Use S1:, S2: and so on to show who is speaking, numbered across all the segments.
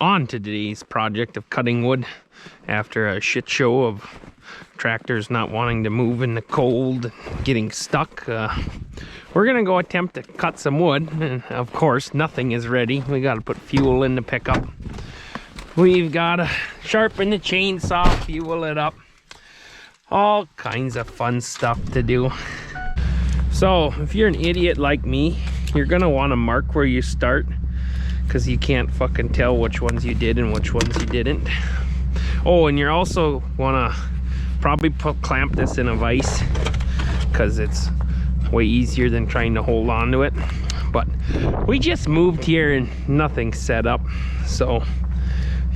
S1: on to today's project of cutting wood after a shit show of tractors not wanting to move in the cold and getting stuck. We're gonna go attempt to cut some wood, and of course nothing is ready. We gotta put fuel in the pickup. We've gotta sharpen the chainsaw, fuel it up, all kinds of fun stuff to do. So if you're an idiot like me, you're gonna want to mark where you start, because you can't fucking tell which ones you did and which ones you didn't. Oh, and you're also wanna probably clamp this in a vise, because it's way easier than trying to hold on to it. But we just moved here and nothing's set up, so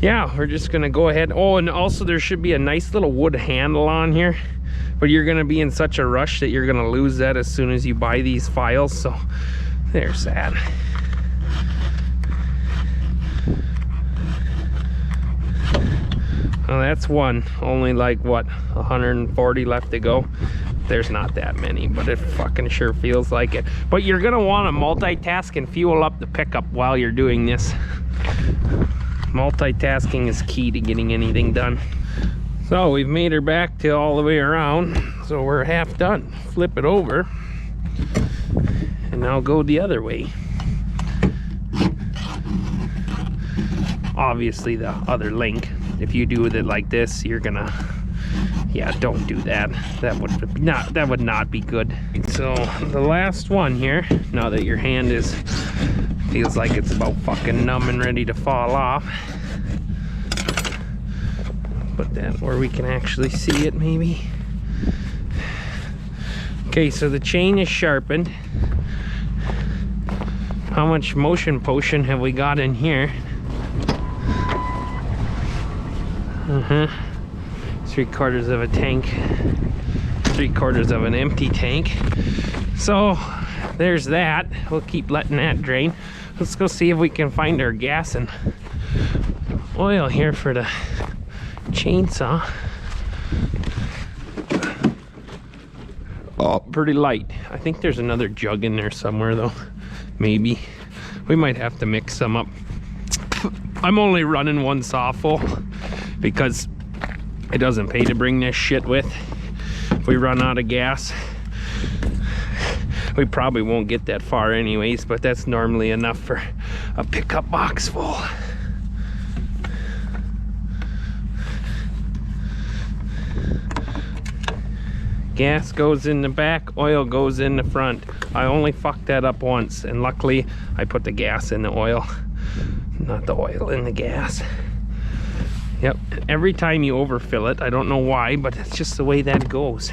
S1: yeah, we're just gonna go ahead. Oh, and also there should be a nice little wood handle on here, but you're gonna be in such a rush that you're gonna lose that as soon as you buy these files, so there's that. Well, that's one. Only like what, 140 left to go. There's not that many, but it fucking sure feels like it. But you're gonna want to multitask and fuel up the pickup while you're doing this. Multitasking is key to getting anything done. So we've made her back to all the way around, so we're half done. Flip it over and now go the other way. Obviously the other link. If you do it like this, you're gonna, yeah, don't do that. That would not be good. So the last one here, now that your hand feels like it's about fucking numb and ready to fall off. Put that where we can actually see it, maybe. Okay, so the chain is sharpened. How much motion potion have we got in here? 3/4 of a tank, 3/4 of an empty tank. So there's that. We'll keep letting that drain. Let's go see if we can find our gas and oil here for the chainsaw. Oh, pretty light. I think there's another jug in there somewhere though. Maybe. We might have to mix some up. I'm only running one saw full because it doesn't pay to bring this shit with. If we run out of gas, we probably won't get that far anyways, but that's normally enough for a pickup box full. Gas goes in the back, oil goes in the front. I only fucked that up once, and luckily I put the gas in the oil, not the oil in the gas. Yep, every time you overfill it, I don't know why, but it's just the way that goes.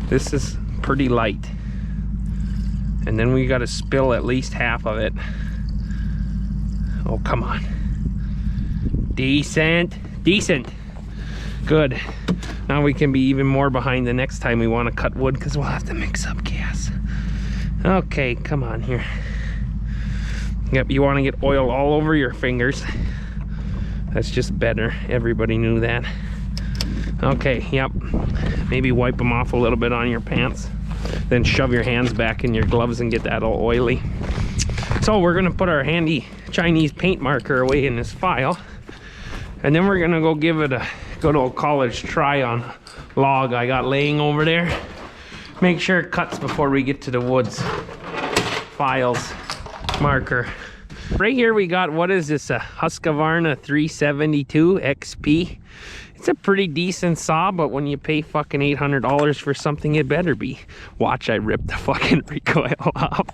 S1: This is pretty light. And then we gotta spill at least half of it. Oh, come on. Decent, decent. Good. Now we can be even more behind the next time we want to cut wood, because we'll have to mix up gas. Okay, come on here. Yep, you want to get oil all over your fingers. That's just better. Everybody knew that. Okay, yep. Maybe wipe them off a little bit on your pants. Then shove your hands back in your gloves and get that all oily. So we're gonna put our handy Chinese paint marker away in this file. And then we're gonna go give it a good old college try on log I got laying over there. Make sure it cuts before we get to the woods. Files, marker. Right here we got, what is this, a Husqvarna 372 XP. It's a pretty decent saw, but when you pay fucking $800 for something, it better be. Watch, I rip the fucking recoil off.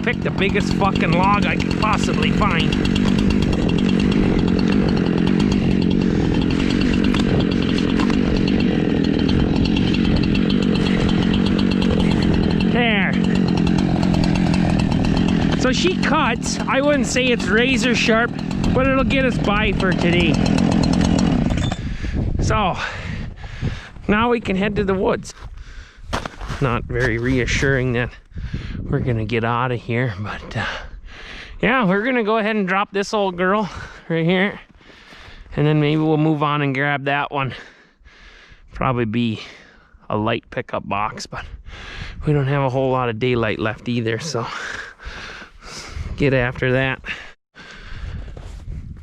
S1: Pick the biggest fucking log I could possibly find. There. So she cuts. I wouldn't say it's razor sharp, but it'll get us by for today. So now we can head to the woods. Not very reassuring that we're gonna get out of here, but yeah, we're gonna go ahead and drop this old girl right here, and then maybe we'll move on and grab that one. Probably be a light pickup box, but we don't have a whole lot of daylight left either, so get after that.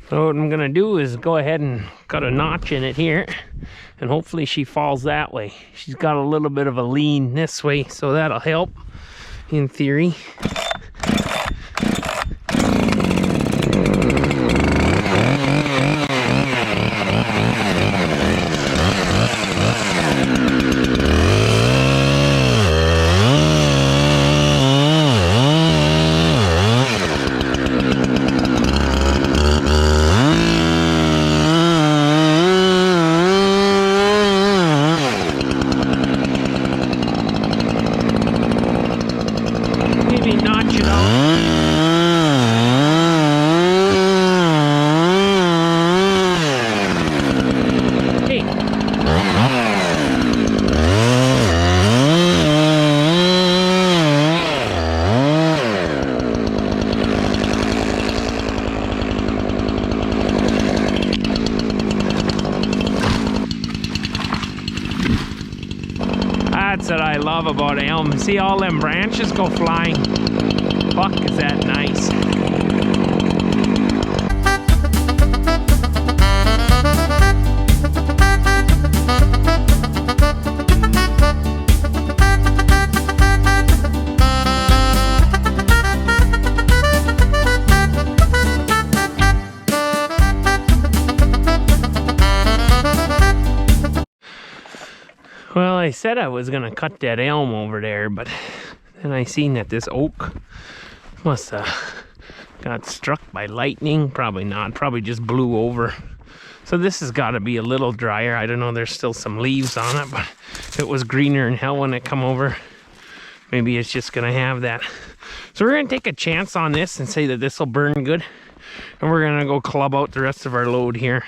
S1: So what I'm gonna do is go ahead and cut a notch in it here, and hopefully she falls that way. She's got a little bit of a lean this way, so that'll help in theory. That's what I love about elm. See all them branches go flying. Fuck, is that nice. Well, I said I was gonna cut that elm over there, but then I seen that this oak must have got struck by lightning. Probably not, probably just blew over. So this has got to be a little drier. I don't know, there's still some leaves on it, but it was greener than hell when it come over. Maybe it's just gonna have that. So we're gonna take a chance on this and say that this will burn good, and we're gonna go club out the rest of our load here.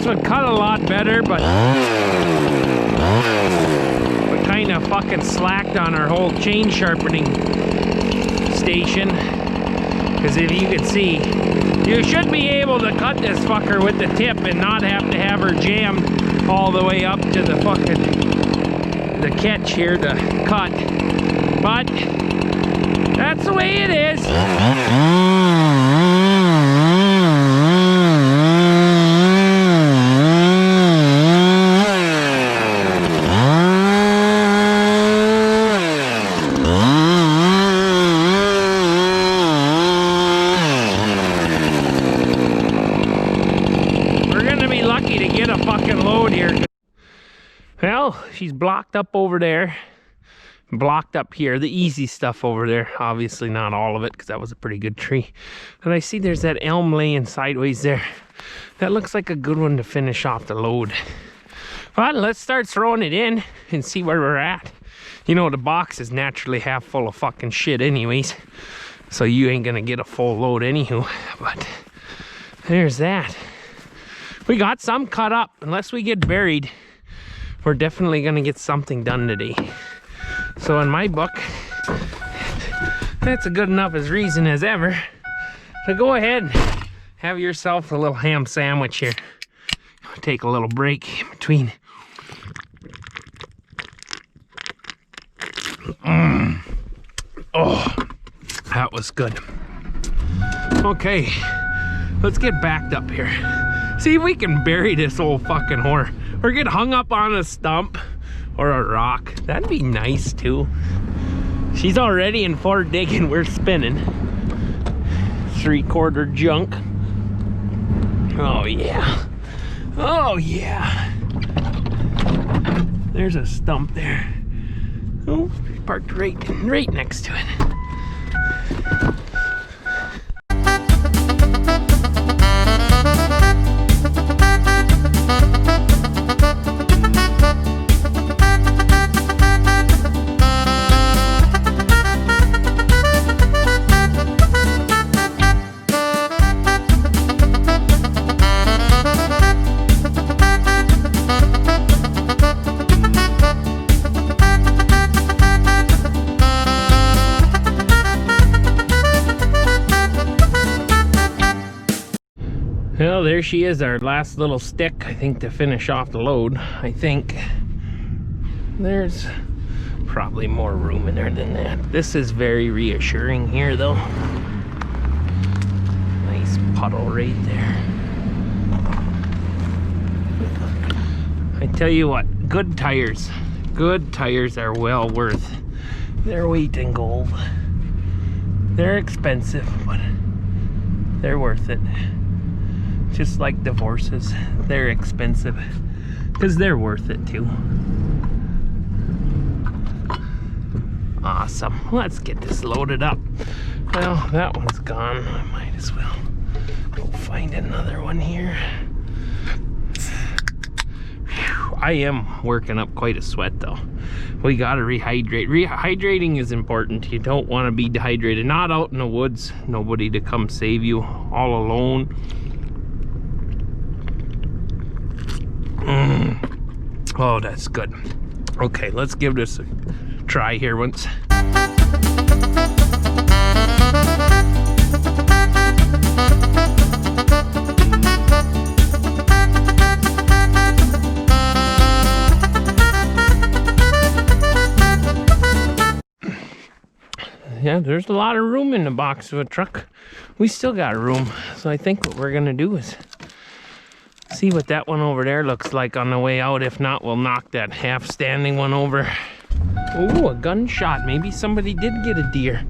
S1: Would cut a lot better, but we kind of fucking slacked on our whole chain sharpening station, because if you can see, you should be able to cut this fucker with the tip and not have to have her jammed all the way up to the fucking the catch here to cut, but that's the way it is. Well, she's blocked up over there, blocked up here, the easy stuff over there. Obviously not all of it, because that was a pretty good tree. And I see there's that elm laying sideways there. That looks like a good one to finish off the load. But let's start throwing it in and see where we're at. You know, the box is naturally half full of fucking shit anyways, so you ain't gonna get a full load anywho. But there's that. We got some cut up. Unless we get buried, we're definitely gonna get something done today. So in my book, that's a good enough as reason as ever. So go ahead, have yourself a little ham sandwich here. Take a little break in between. Oh, that was good. Okay, let's get backed up here. See if we can bury this old fucking whore. Or get hung up on a stump or a rock. That'd be nice too. She's already in for digging. We're spinning. 3/4 junk. Oh yeah. Oh yeah. There's a stump there. Oh, parked right next to it. Well, there she is, our last little stick, I think, to finish off the load. I think there's probably more room in there than that. This is very reassuring here, though. Nice puddle right there. I tell you what, good tires are well worth their weight in gold. They're expensive, but they're worth it. Just like divorces, they're expensive because they're worth it too. Awesome. Let's get this loaded up. Well, that one's gone. I might as well go find another one here. Whew, I am working up quite a sweat though. We gotta rehydrate. Rehydrating is important. You don't want to be dehydrated. Not out in the woods. Nobody to come save you all alone. Oh, that's good. Okay, let's give this a try here once. Yeah, there's a lot of room in the box of a truck. We still got room. So I think what we're gonna do is see what that one over there looks like on the way out. If not, we'll knock that half-standing one over. Oh, a gunshot. Maybe somebody did get a deer.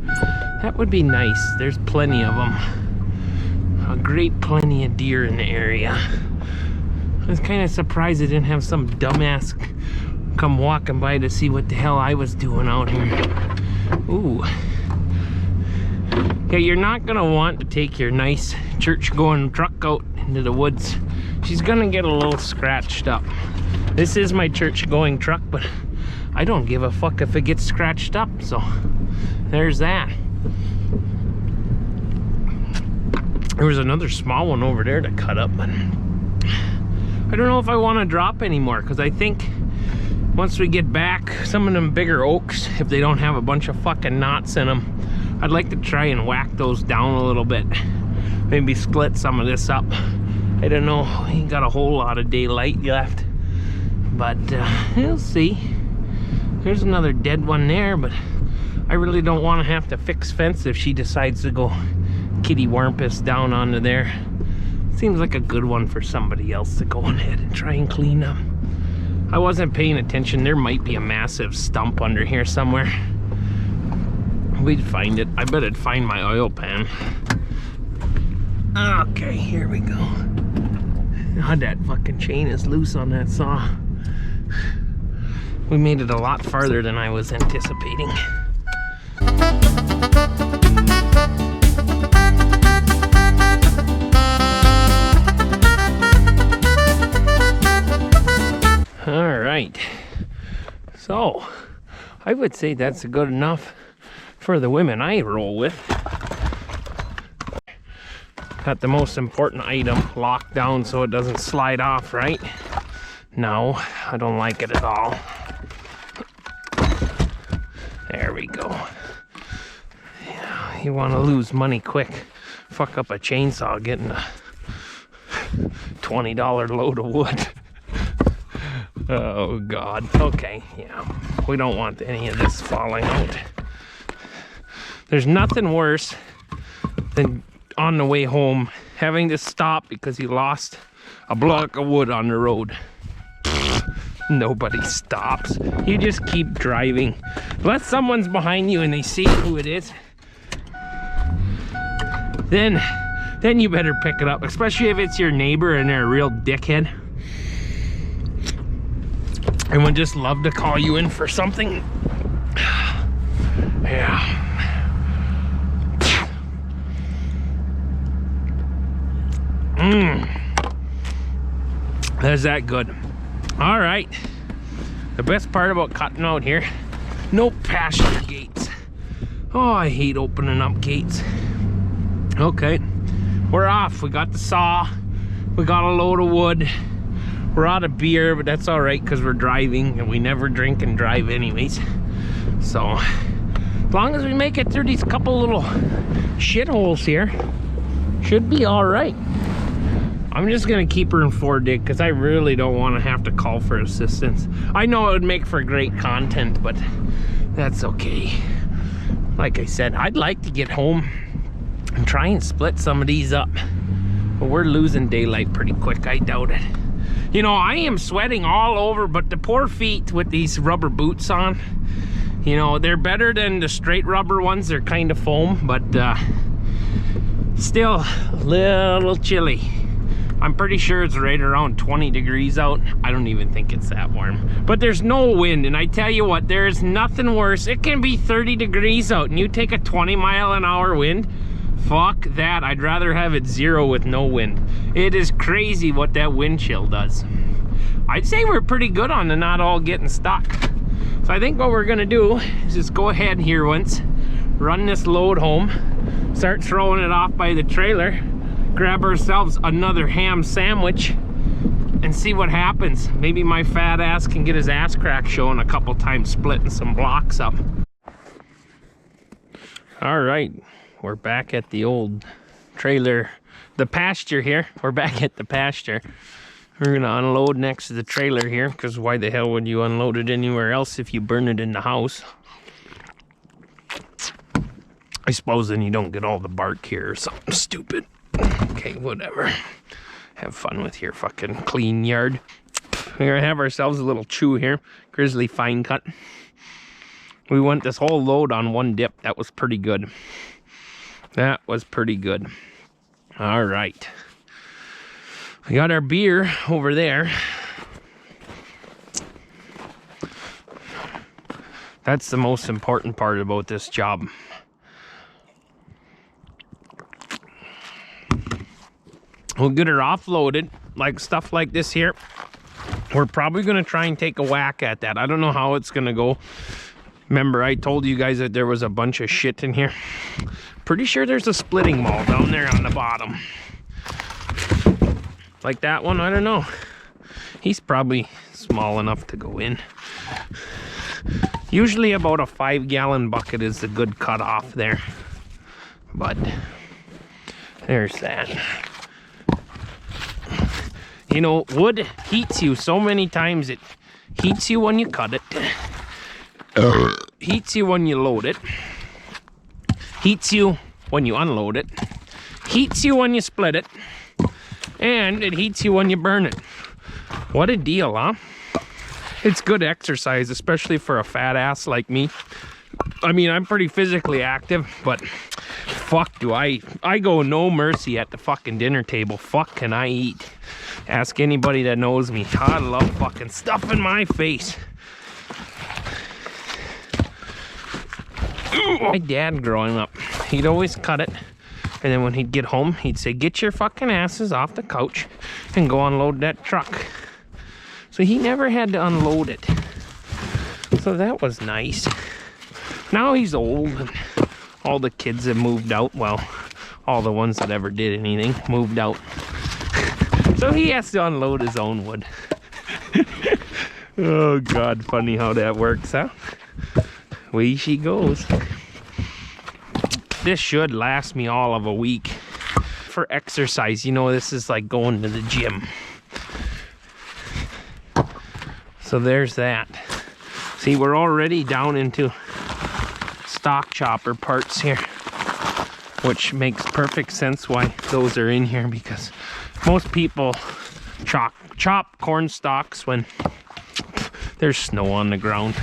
S1: That would be nice. There's plenty of them. A great plenty of deer in the area. I was kind of surprised I didn't have some dumbass come walking by to see what the hell I was doing out here. Ooh. Yeah, you're not gonna want to take your nice church-going truck out into the woods. She's gonna get a little scratched up. This is my church-going truck, but I don't give a fuck if it gets scratched up, so there's that. There was another small one over there to cut up, but I don't know if I want to drop anymore, because I think once we get back, some of them bigger oaks, if they don't have a bunch of fucking knots in them, I'd like to try and whack those down a little bit. Maybe split some of this up. I don't know, ain't got a whole lot of daylight left, but we'll see. There's another dead one there, but I really don't want to have to fix fence if she decides to go kitty wampus down onto there. Seems like a good one for somebody else to go ahead and try and clean up. I wasn't paying attention. There might be a massive stump under here somewhere. We'd find it. I bet I'd find my oil pan. Okay, here we go. God, that fucking chain is loose on that saw. We made it a lot farther than I was anticipating. All right. So, I would say that's good enough for the women I roll with. Got the most important item locked down so it doesn't slide off, right? No, I don't like it at all. There we go. Yeah, you want to lose money quick. Fuck up a chainsaw getting a $20 load of wood. Oh God. Okay, yeah. We don't want any of this falling out. There's nothing worse than on the way home having to stop because you lost a block of wood on the road. Nobody stops. You just keep driving. Unless someone's behind you and they see who it is, then you better pick it up, especially if it's your neighbor and they're a real dickhead and would just love to call you in for something. Yeah. That's that good. All right. The best part about cutting out here, no pasture gates. Oh, I hate opening up gates. Okay, we're off. We got the saw. We got a load of wood. We're out of beer, but that's all right because we're driving and we never drink and drive anyways. So, as long as we make it through these couple little shitholes here, should be all right. I'm just gonna keep her in 4-dig because I really don't want to have to call for assistance. I know it would make for great content, but that's okay. Like I said, I'd like to get home and try and split some of these up, but we're losing daylight pretty quick. I doubt it. You know, I am sweating all over, but the poor feet with these rubber boots on, you know, they're better than the straight rubber ones. They're kind of foam, but still a little chilly. I'm pretty sure it's right around 20 degrees out. I don't even think it's that warm. But there's no wind, and I tell you what, there's nothing worse. It can be 30 degrees out, and you take a 20-mile-an-hour wind. Fuck that. I'd rather have it 0 with no wind. It is crazy what that wind chill does. I'd say we're pretty good on the not all getting stuck. So I think what we're gonna do is just go ahead here once, run this load home, start throwing it off by the trailer, grab ourselves another ham sandwich and see what happens. Maybe my fat ass can get his ass crack showing a couple times, splitting some blocks up. All right, we're back at the old trailer, the pasture here. We're back at the pasture. We're gonna unload next to the trailer here because why the hell would you unload it anywhere else if you burn it in the house? I suppose then you don't get all the bark here or something stupid. Okay, whatever. Have fun with your fucking clean yard. We're gonna have ourselves a little chew here. Grizzly fine cut. We went this whole load on one dip. That was pretty good. That was pretty good. All right. We got our beer over there. That's the most important part about this job. We'll get her offloaded, like stuff like this here. We're probably gonna try and take a whack at that. I don't know how it's gonna go. Remember, I told you guys that there was a bunch of shit in here. Pretty sure there's a splitting maul down there on the bottom. Like that one, I don't know. He's probably small enough to go in. Usually about a 5-gallon bucket is the good cutoff there. But there's that. You know, wood heats you so many times. It heats you when you cut it. Heats you when you load it. Heats you when you unload it. Heats you when you split it. And it heats you when you burn it. What a deal, huh? It's good exercise, especially for a fat ass like me. I mean, I'm pretty physically active, but fuck do I go no mercy at the fucking dinner table. Fuck can I eat? Ask anybody that knows me. I love fucking stuff in my face. My dad growing up, he'd always cut it, and then when he'd get home, he'd say, get your fucking asses off the couch and go unload that truck. So he never had to unload it. So that was nice. Now he's old and all the kids have moved out. Well, all the ones that ever did anything moved out. So he has to unload his own wood. Oh God, funny how that works, huh? Way she goes. This should last me all of a week. For exercise, you know, this is like going to the gym. So there's that. See, we're already down into stock chopper parts here, which makes perfect sense why those are in here, because most people chop corn stalks when there's snow on the ground.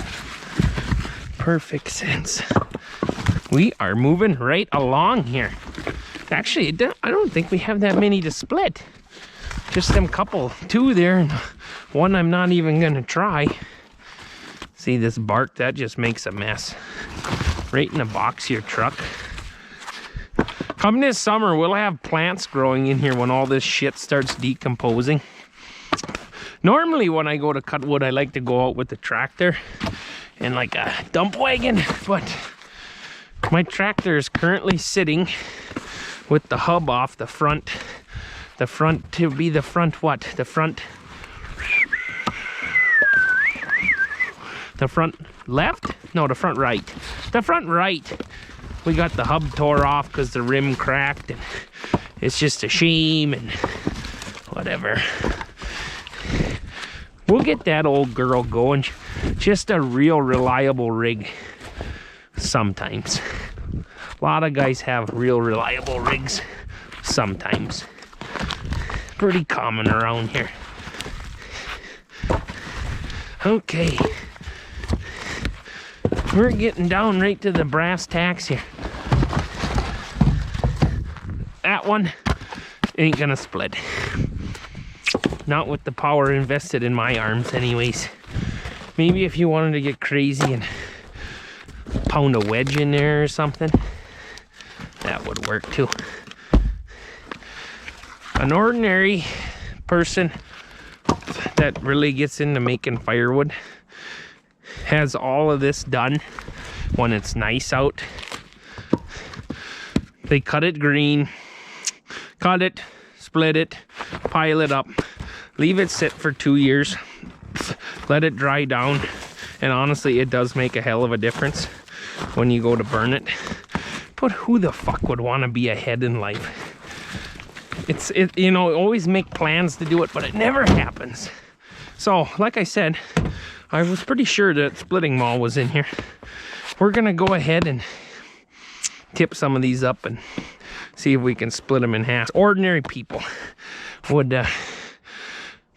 S1: Perfect sense. We are moving right along here. Actually, I don't think we have that many to split. Just them couple, two there, and one I'm not even gonna try. See this bark, that just makes a mess. Right in the box of your truck. Come this summer, we'll have plants growing in here when all this shit starts decomposing. Normally when I go to cut wood, I like to go out with the tractor and like a dump wagon, but my tractor is currently sitting with the hub off the front. The front to be the front what? The front left? No, the front right. The front right. We got the hub tore off because the rim cracked, and it's just a shame and whatever. We'll get that old girl going. Just a real reliable rig sometimes. A lot of guys have real reliable rigs sometimes. Pretty common around here. Okay. We're getting down right to the brass tacks here. That one ain't gonna split. Not with the power invested in my arms anyways. Maybe if you wanted to get crazy and pound a wedge in there or something, that would work too. An ordinary person that really gets into making firewood has all of this done when it's nice out. They cut it green, cut it, split it, pile it up, leave it sit for 2 years, let it dry down, and honestly it does make a hell of a difference when you go to burn it. But who the fuck would want to be ahead in life? You know, always make plans to do it, but it never happens. So like I said, I was pretty sure that splitting maul was in here. We're gonna go ahead and tip some of these up and see if we can split them in half. Ordinary people would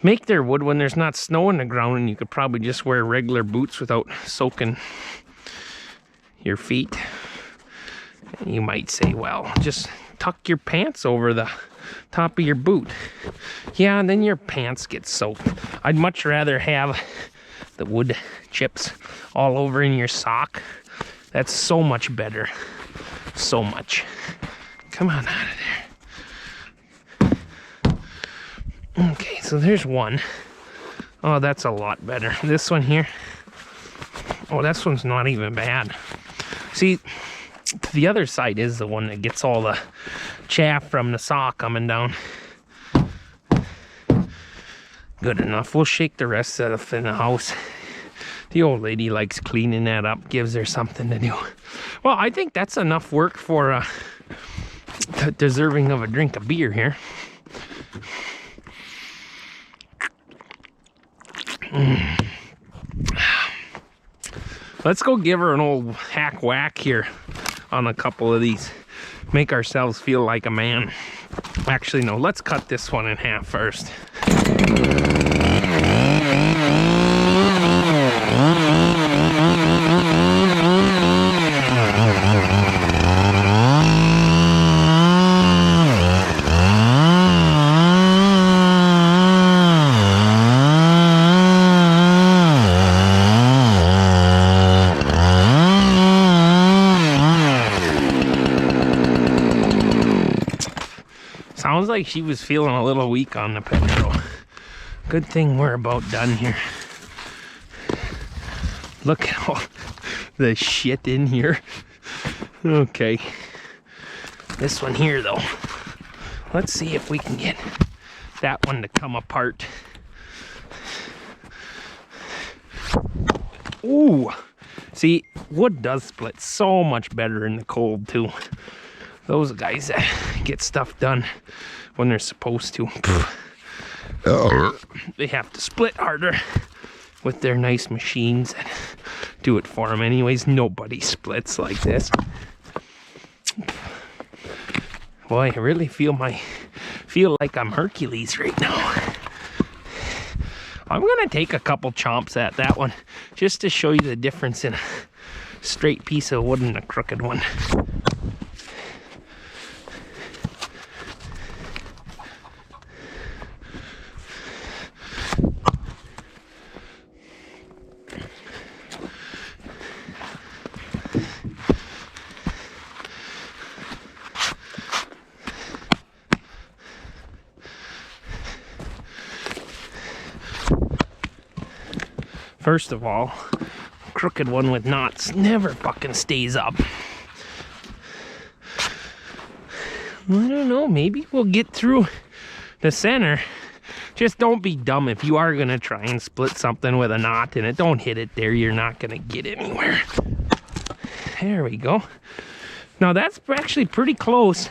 S1: make their wood when there's not snow on the ground, and you could probably just wear regular boots without soaking your feet. And you might say, well, just tuck your pants over the top of your boot. Yeah, and then your pants get soaked. I'd much rather have the wood chips all over in your sock. That's so much better. So much. Come on out of there. Okay, so there's one. Oh, that's a lot better. This one here. Oh, this one's not even bad. See, the other side is the one that gets all the chaff from the saw coming down. Good enough. We'll shake the rest of it in the house. The old lady likes cleaning that up, gives her something to do. Well, I think that's enough work for deserving of a drink of beer here. Let's go give her an old hack whack here on a couple of these. Make ourselves feel like a man. Actually, no, let's cut this one in half first. Sounds like she was feeling a little weak on the petrol. Good thing we're about done here. Look at all the shit in here. Okay. This one here though. Let's see if we can get that one to come apart. Ooh. See, wood does split so much better in the cold too. Those guys that get stuff done when they're supposed to, they have to split harder. with their nice machines that do it for them anyways. Nobody splits like this. Boy, I really feel like I'm Hercules right now. I'm gonna take a couple chomps at that one just to show you the difference in a straight piece of wood and a crooked one. First of all, crooked one with knots never fucking stays up. I don't know, maybe we'll get through the center. Just don't be dumb if you are gonna try and split something with a knot and it don't hit it there, you're not gonna get anywhere. There we go. Now that's actually pretty close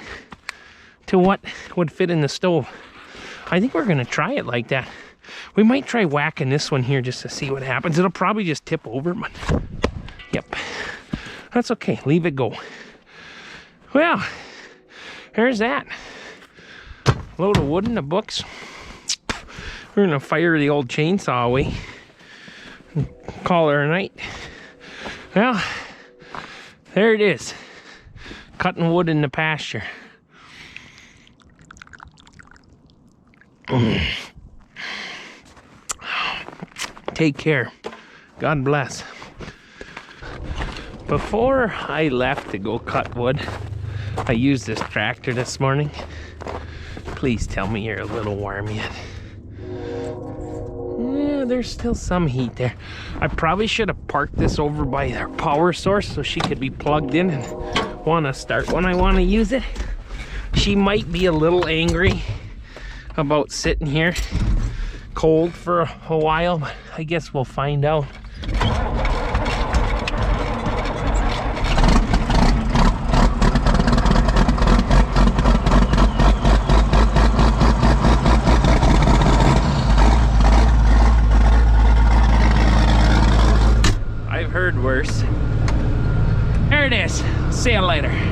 S1: to what would fit in the stove. I think we're gonna try it like that. We might try whacking this one here just to see what happens. It'll probably just tip over, but yep. That's okay, leave it go. Well, there's that. Load of wood in the books. We're gonna fire the old chainsaw away and call her a night. Well, there it is. Cutting wood in the pasture. Take care. God bless. Before I left to go cut wood, I used this tractor this morning. Please tell me you're a little warm yet. Yeah, there's still some heat there. I probably should have parked this over by their power source so she could be plugged in and want to start when I want to use it. She might be a little angry about sitting here cold for a while, but I guess we'll find out. I've heard worse. There it is. See you later.